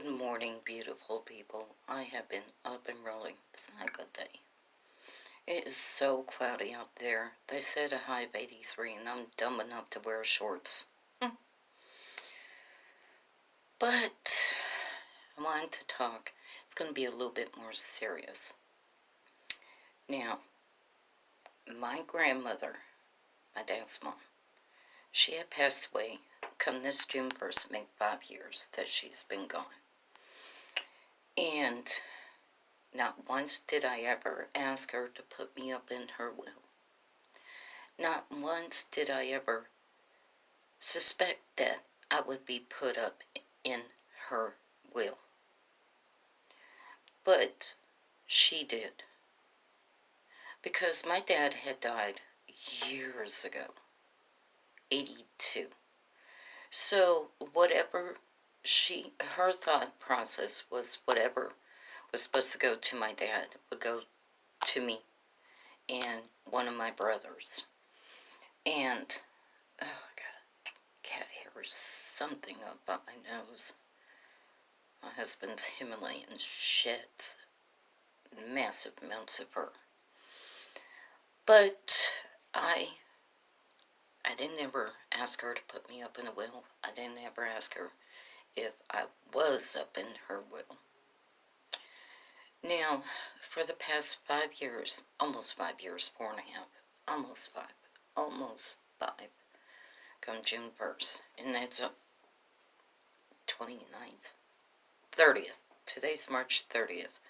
Good morning, beautiful people. I have been up and rolling. It's not a good day. It is so cloudy out there. They said a high of 83, and I'm dumb enough to wear shorts. But I wanted to talk. It's going to be a little bit more serious. Now, my grandmother, my dad's mom, she had passed away. Come this June 1st, make 5 years that she's been gone. And not once did I ever ask her to put me up in her will. Not once did I ever suspect that I would be put up in her will. But she did. Because my dad had died years ago. 82. So whatever her thought process was, whatever was supposed to go to my dad would go to me and one of my brothers. And, oh God, cat hair or something up my nose. My husband's Himalayan sheds massive amounts of fur. But I didn't ever ask her to put me up in a will. I didn't ever ask her if I was up in her will. Now, for the past 5 years, almost 5 years, 4.5, almost five, come June 1st, and that's 29th, 30th. Today's March 30th.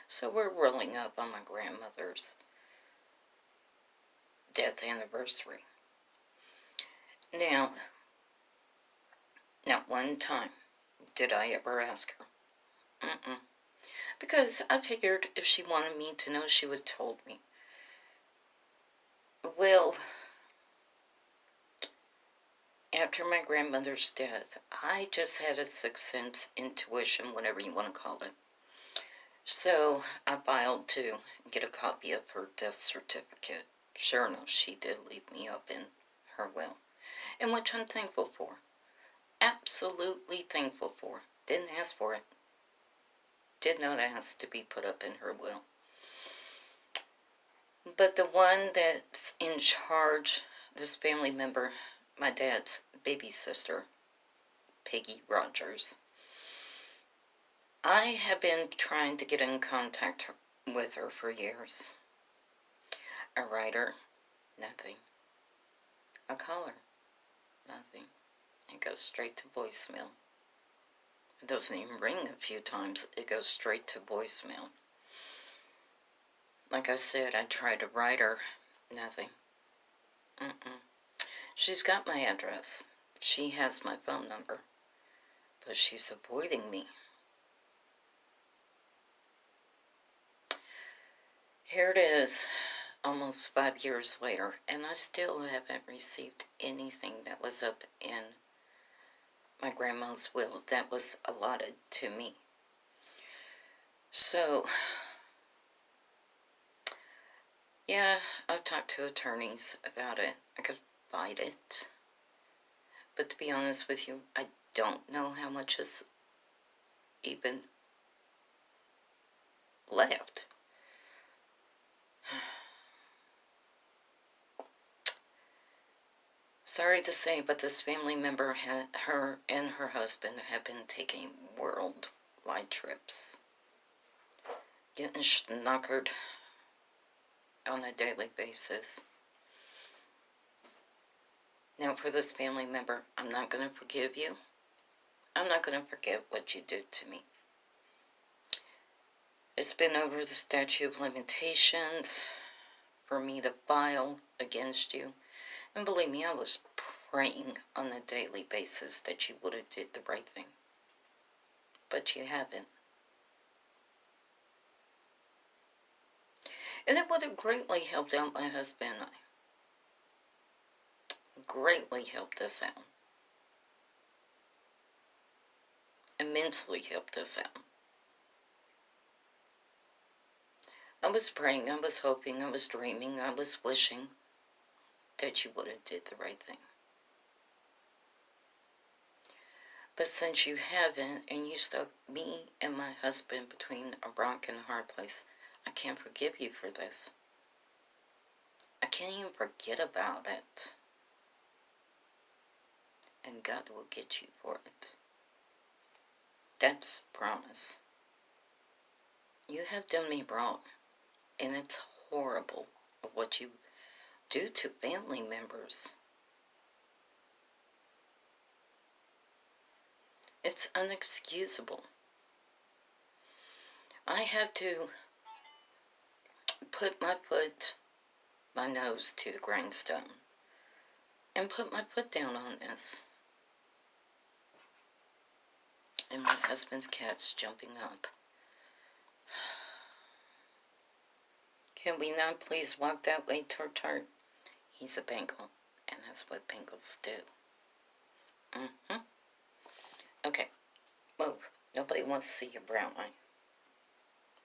So we're rolling up on my grandmother's death anniversary. Now, not one time did I ever ask her. Because I figured if she wanted me to know, she would have told me. Well, after my grandmother's death, I just had a sixth sense, intuition, whatever you want to call it. So I filed to get a copy of her death certificate. Sure enough, she did leave me up in her will, and which I'm thankful for. Absolutely thankful for. Didn't ask for it. Did not ask to be put up in her will. But the one that's in charge, this family member, my dad's baby sister, Peggy Rogers, I have been trying to get in contact with her for years. I write her, nothing. I call her, nothing. It goes straight to voicemail. It doesn't even ring a few times. It goes straight to voicemail. Like I said, I tried to write her, nothing. She's got my address. She has my phone number. But she's avoiding me. Here it is, almost 5 years later, and I still haven't received anything that was up in my grandma's will that was allotted to me. So, yeah, I've talked to attorneys about it. I could fight it. But to be honest with you, I don't know how much is even left. Sorry to say, but this family member, her and her husband, have been taking worldwide trips. Getting schnockered on a daily basis. Now, for this family member, I'm not going to forgive you. I'm not going to forget what you did to me. It's been over the statute of limitations for me to file against you. And believe me, I was praying on a daily basis that you would have did the right thing. But you haven't. And it would have greatly helped out my husband and I. Greatly helped us out. Immensely helped us out. I was praying, I was hoping, I was dreaming, I was wishing that you would have did the right thing. But since you haven't, and you stuck me and my husband between a rock and a hard place, I can't forgive you for this. I can't even forget about it. And God will get you for it. That's a promise. You have done me wrong, and it's horrible what you do to family members. It's unexcusable. I have to put my nose to the grindstone, and put my foot down on this. And my husband's cat's jumping up. Can we not please walk that way, Tart? He's a Bengal, and that's what Bengals do. Okay, move. Nobody wants to see your brown eye.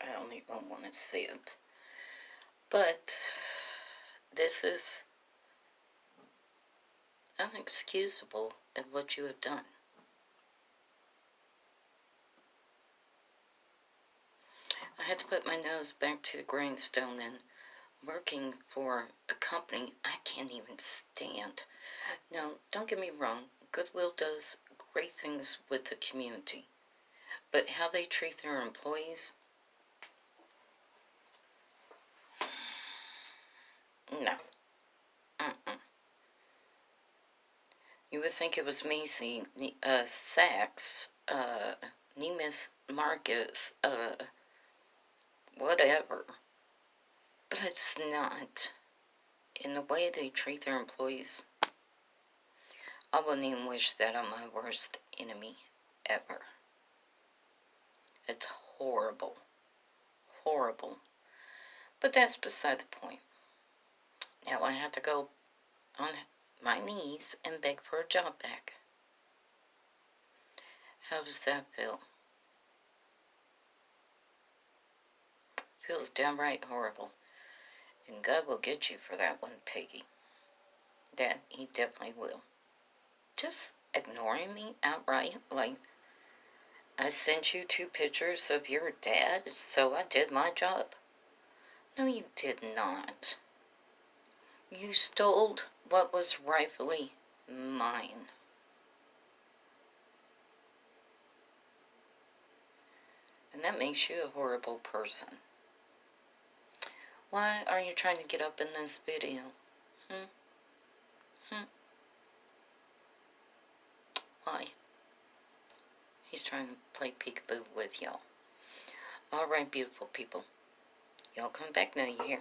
I don't even want to see it. But this is unexcusable at what you have done. I had to put my nose back to the grindstone and working for a company I can't even stand. Now, don't get me wrong, Goodwill does great things with the community. But how they treat their employees? No. You would think it was Macy, Saks, Neiman Marcus, whatever. But it's not. In the way they treat their employees, I wouldn't even wish that on my worst enemy ever. It's horrible. Horrible. But that's beside the point. Now I have to go on my knees and beg for a job back. How does that feel? Feels downright horrible. And God will get you for that one, Peggy. That he definitely will. Just ignoring me outright, like, I sent you 2 pictures of your dad, so I did my job. No, you did not. You stole what was rightfully mine. And that makes you a horrible person. Why are you trying to get up in this video? Why? He's trying to play peekaboo with y'all. Alright, beautiful people. Y'all come back now, you hear?